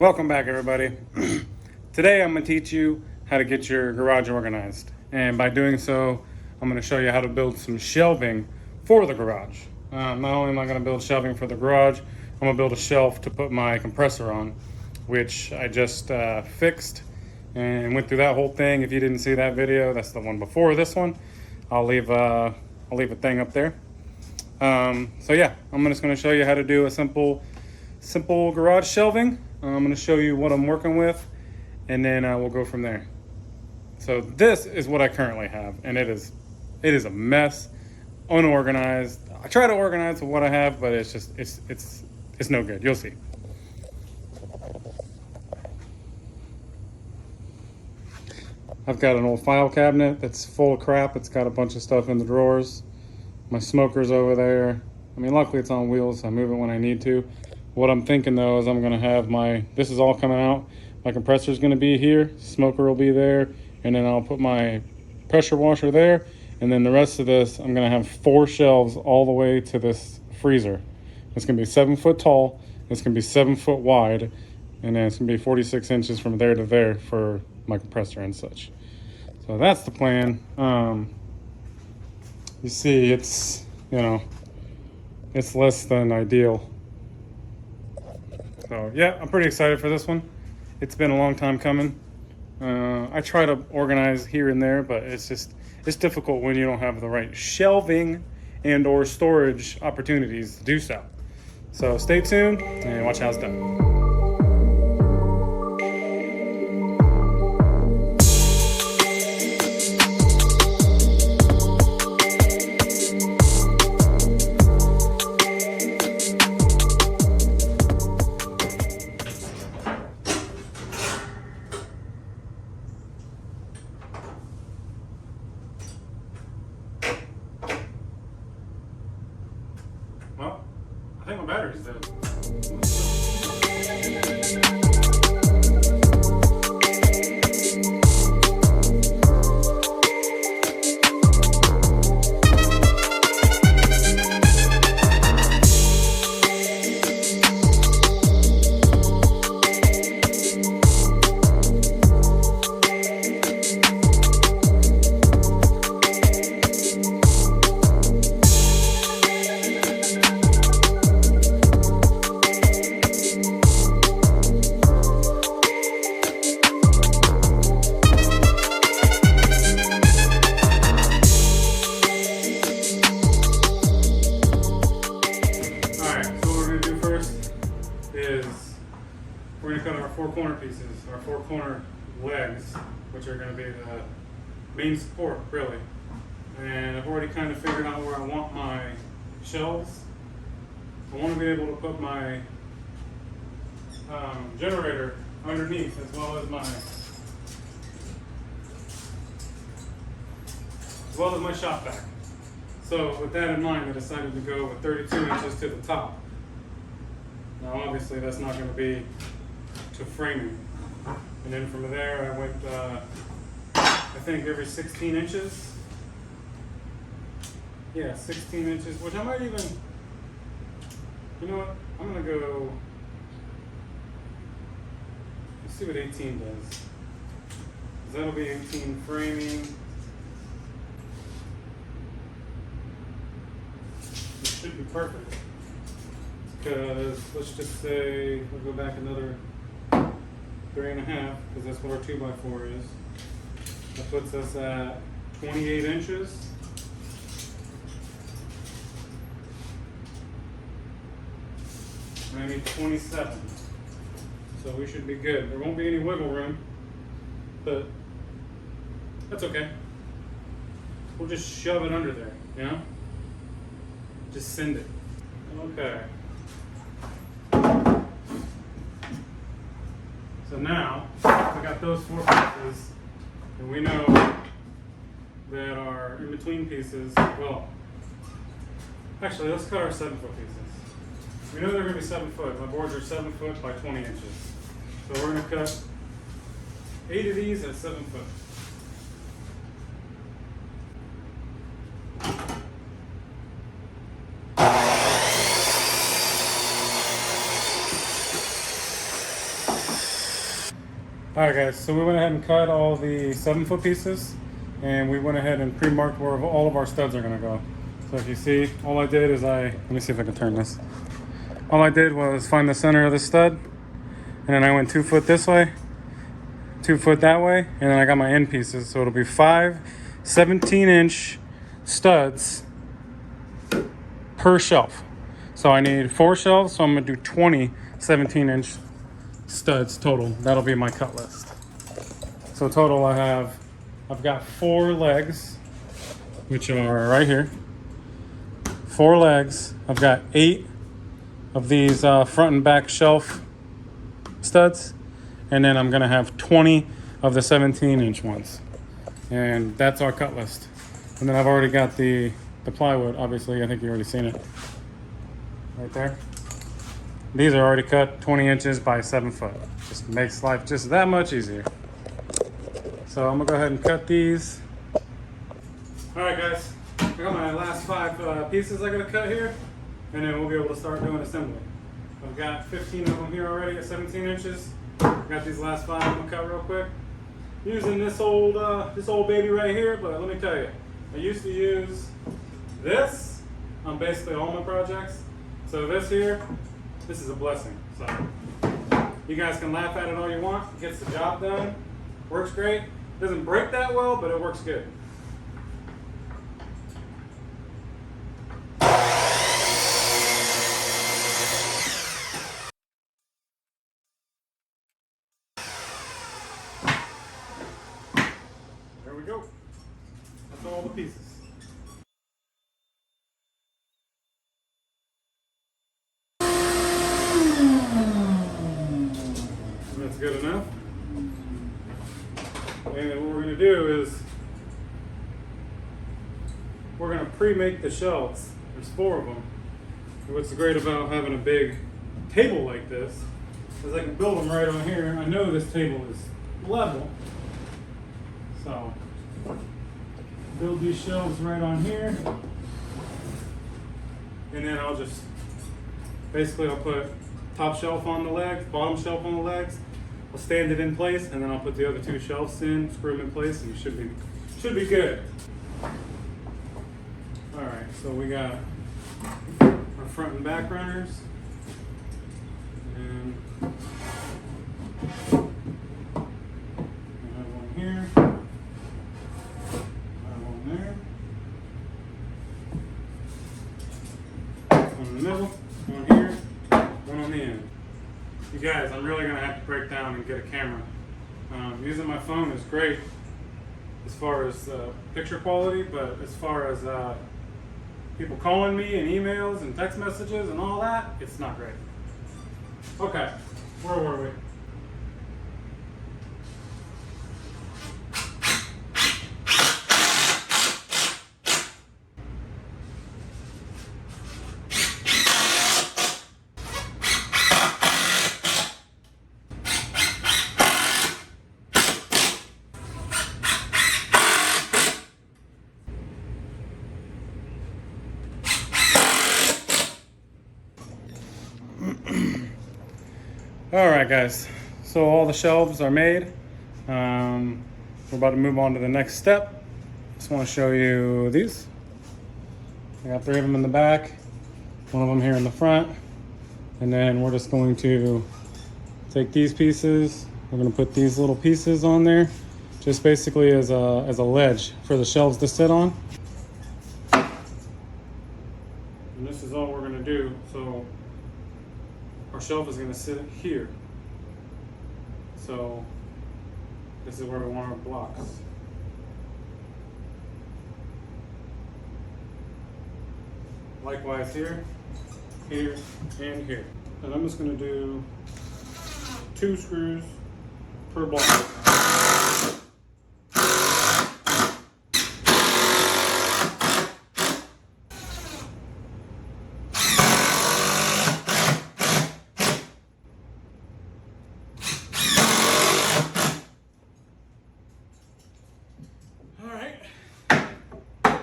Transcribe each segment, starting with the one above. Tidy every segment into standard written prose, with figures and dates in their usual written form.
Welcome back, everybody. Today I'm going to teach you how to get your garage organized. And by doing so, I'm going to show you how to build some shelving for the garage. Not only am I going to build shelving for the garage, I'm going to build a shelf to put my compressor on, which I just fixed and went through that whole thing. If you didn't see that video, that's the one before this one. I'll leave a thing up there. So yeah, I'm just going to show you how to do a simple garage shelving. I'm going to show you what I'm working with, and then we'll go from there. So this is what I currently have, and it is a mess, unorganized. I try to organize what I have, but it's just it's no good. You'll see. I've got an old file cabinet that's full of crap. It's got a bunch of stuff in the drawers. My smoker's over there. I mean, luckily it's on wheels, so I move it when I need to. What I'm thinking though is I'm gonna have this is all coming out. My compressor's gonna be here, smoker will be there, and then I'll put my pressure washer there, and then the rest of this, I'm gonna have 4 shelves all the way to this freezer. It's gonna be 7 foot tall, it's gonna be 7 foot wide, and then it's gonna be 46 inches from there to there for my compressor and such. So that's the plan. You see, it's less than ideal. So yeah, I'm pretty excited for this one. It's been a long time coming. I try to organize here and there, but it's difficult when you don't have the right shelving and or storage opportunities to do so. So stay tuned and watch how it's done. Well, I think my battery's dead. We're going to cut our 4 corner pieces, our 4 corner legs, which are going to be the main support, really. And I've already kind of figured out where I want my shelves. I want to be able to put my generator underneath, as well as my shop vac. So with that in mind, I decided to go with 32 inches to the top. Now obviously that's not going to be to framing. And then from there I went, I think every 16 inches. Yeah, 16 inches, which I might even, you know what, I'm going to go, let's see what 18 does. 'Cause that'll be 18 framing. It should be perfect. Because let's just say we'll go back another 3.5, because that's what our 2x4 is. That puts us at 28 inches. Maybe 27. So we should be good. There won't be any wiggle room, but that's okay. We'll just shove it under there, you know? Just send it. Okay. So now, we got those 4 pieces, and we know that our in-between pieces, well, actually, let's cut our 7 foot pieces. We know they're going to be 7 foot. My boards are 7 foot by 20 inches. So we're going to cut 8 of these at 7 foot. All right, guys, so we went ahead and cut all the 7-foot pieces, and we went ahead and pre-marked where all of our studs are gonna go. So if you see, all I did is let me see if I can turn this. All I did was find the center of the stud, and then I went 2 foot this way, 2 foot that way, and then I got my end pieces. So it'll be 5 17-inch studs per shelf. So I need 4 shelves, so I'm gonna do 20 17-inch studs total. That'll be my cut list. So total I've got 4 legs, which are right here. 4 legs. I've got 8 of these front and back shelf studs, and then I'm gonna have 20 of the 17-inch ones. And that's our cut list. And then I've already got the plywood, obviously. I think you've already seen it right there. These are already cut 20 inches by 7 foot. Just makes life just that much easier. So I'm gonna go ahead and cut these. All right, guys, I got my last 5 pieces I gotta cut here, and then we'll be able to start doing assembly. I've got 15 of them here already at 17 inches. Got these last 5 I'm gonna cut real quick. Using this old baby right here, but let me tell you, I used to use this on basically all my projects. So this here, this is a blessing. So you guys can laugh at it all you want. It gets the job done. Works great. Doesn't break that well, but it works good. There we go. That's all the pieces. That's good enough. And then what we're going to do is we're going to pre-make the shelves. There's 4 of them. And what's great about having a big table like this is I can build them right on here. I know this table is level, so build these shelves right on here, and then I'll just I'll put top shelf on the legs, bottom shelf on the legs. I'll stand it in place, and then I'll put the other 2 shelves in, screw them in place, and you should be good. All right, so we got our front and back runners, and we have one here, one there, one in the middle, one here, one on the end. You guys, I'm really gonna have to break down and get a camera. Using my phone is great as far as picture quality, but as far as people calling me and emails and text messages and all that, it's not great. Okay, where were we? All right, guys, so all the shelves are made. We're about to move on to the next step. Just want to show you these. I got 3 of them in the back, 1 of them here in the front, and then we're just going to take these pieces. We're going to put these little pieces on there, just basically as a ledge for the shelves to sit on. And this is all we're going to do. So our shelf is going to sit here. So this is where we want our blocks. Likewise here, here, and here. And I'm just going to do 2 screws per block.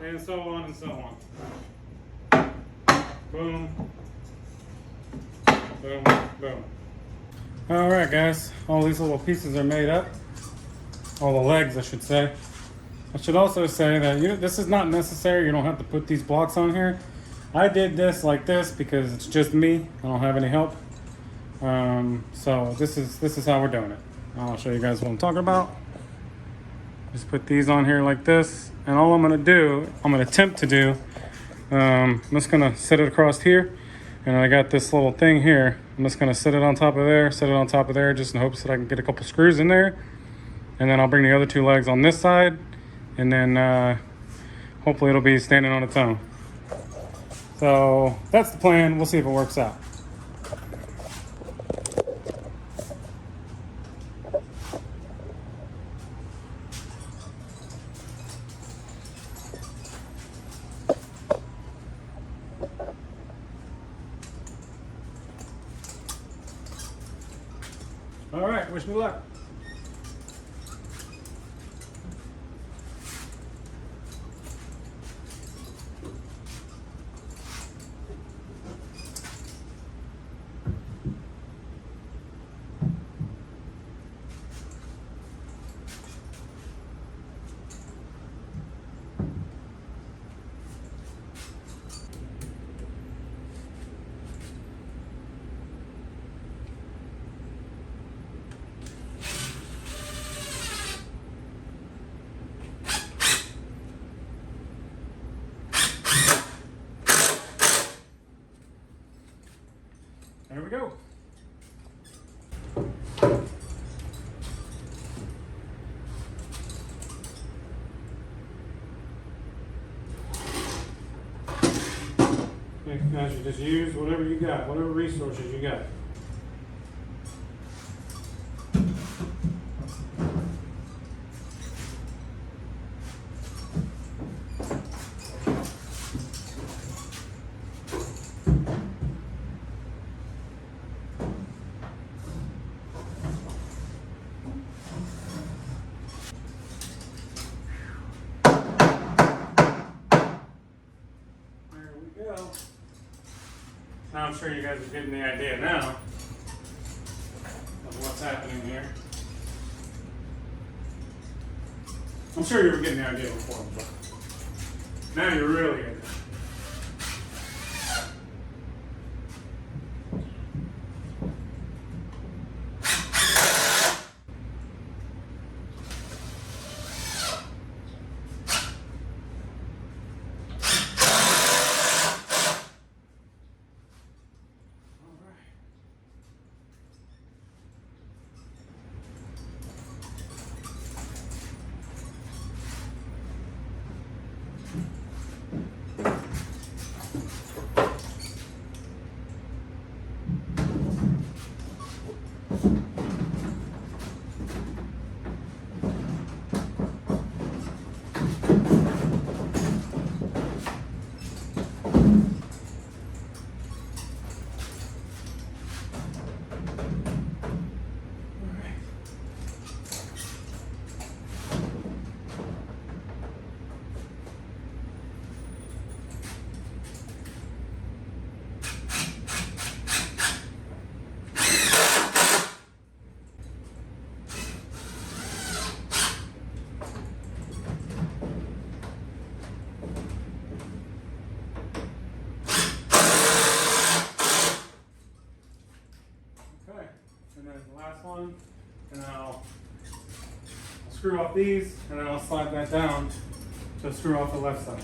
And so on and so on. Boom, boom, boom. All right, guys, all these little pieces are made up. All the legs, I should say. I should also say that this is not necessary. You don't have to put these blocks on here. I did this like this because it's just me. I don't have any help. So this is how we're doing it. I'll show you guys what I'm talking about. Just put these on here like this, and all I'm gonna attempt to do, I'm just gonna set it across here, and I got this little thing here. I'm just gonna set it on top of there, set it on top of there, just in hopes that I can get a couple screws in there, and then I'll bring the other two legs on this side, and then hopefully it'll be standing on its own. So that's the plan. We'll see if it works out. All right, wish me luck. There we go. Okay, guys, you just use whatever you got, whatever resources you got. Go. Now I'm sure you guys are getting the idea now of what's happening here. I'm sure you were getting the idea before, but now you're really getting it. And then the last one, and then I'll screw off these, and then I'll slide that down to screw off the left side.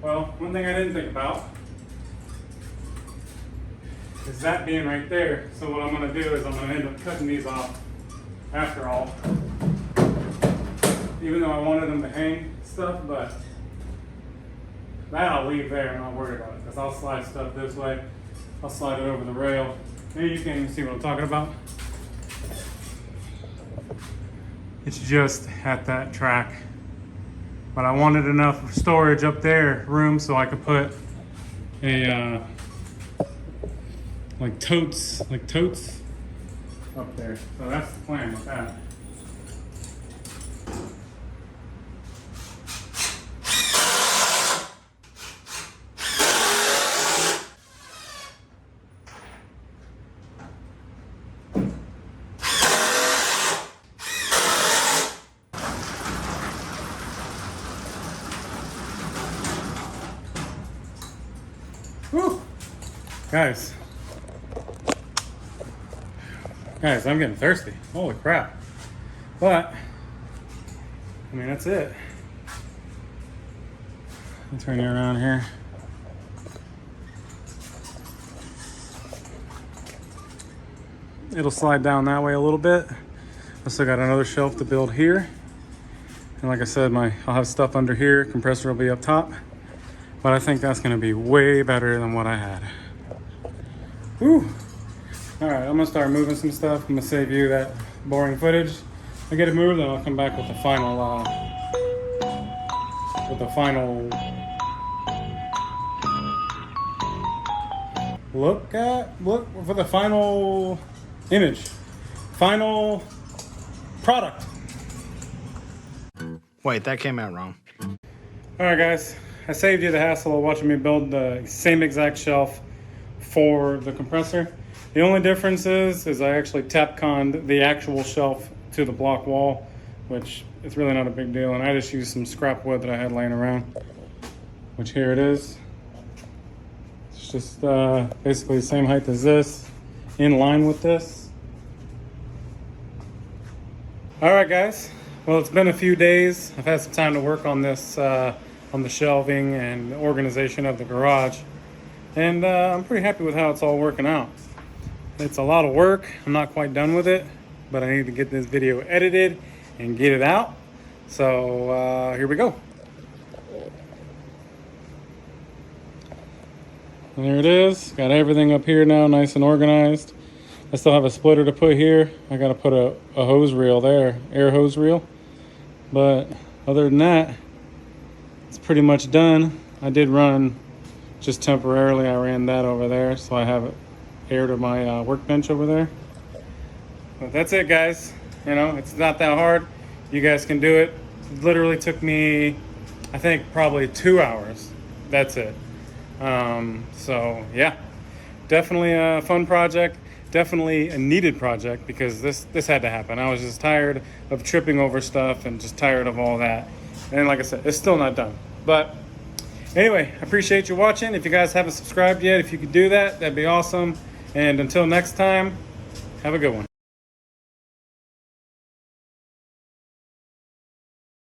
Well, one thing I didn't think about is that being right there. So what I'm going to do is I'm going to end up cutting these off after all. Even though I wanted them to hang stuff, but That I'll leave there. I'm not worried about it because I'll slide stuff this way. I'll slide it over the rail. Maybe you can see what I'm talking about. It's just at that track. But I wanted enough storage up there, room, so I could put a like totes up there. So that's the plan with that. Whew. Guys, I'm getting thirsty. Holy crap. But, I mean, that's it. Let me turn you around here. It'll slide down that way a little bit. I still got another shelf to build here. And like I said, I'll have stuff under here. Compressor will be up top. But I think that's gonna be way better than what I had. Whew. All right, I'm gonna start moving some stuff. I'm gonna save you that boring footage. I get it moved, and I'll come back with the final, look for the final image, final product. Wait, that came out wrong. All right, guys. I saved you the hassle of watching me build the same exact shelf for the compressor. The only difference is I actually Tapconned the actual shelf to the block wall, which is really not a big deal. And I just used some scrap wood that I had laying around, which here it is. It's just basically the same height as this, in line with this. All right, guys. Well, it's been a few days. I've had some time to work on this, on the shelving and organization of the garage. And I'm pretty happy with how it's all working out. It's a lot of work. I'm not quite done with it, but I need to get this video edited and get it out. So here we go. And there it is. Got everything up here now, nice and organized. I still have a splitter to put here. I gotta put a hose reel there, air hose reel. But other than that, it's pretty much done. I did run just temporarily. I ran that over there, so I have it air to my workbench over there. But that's it, guys. You know, it's not that hard. You guys can do it. It literally took me, I think, probably 2 hours. That's it. So yeah, definitely a fun project. Definitely a needed project because this had to happen. I was just tired of tripping over stuff and just tired of all that. And like I said, it's still not done. But anyway, I appreciate you watching. If you guys haven't subscribed yet, if you could do that, that'd be awesome. And until next time, have a good one.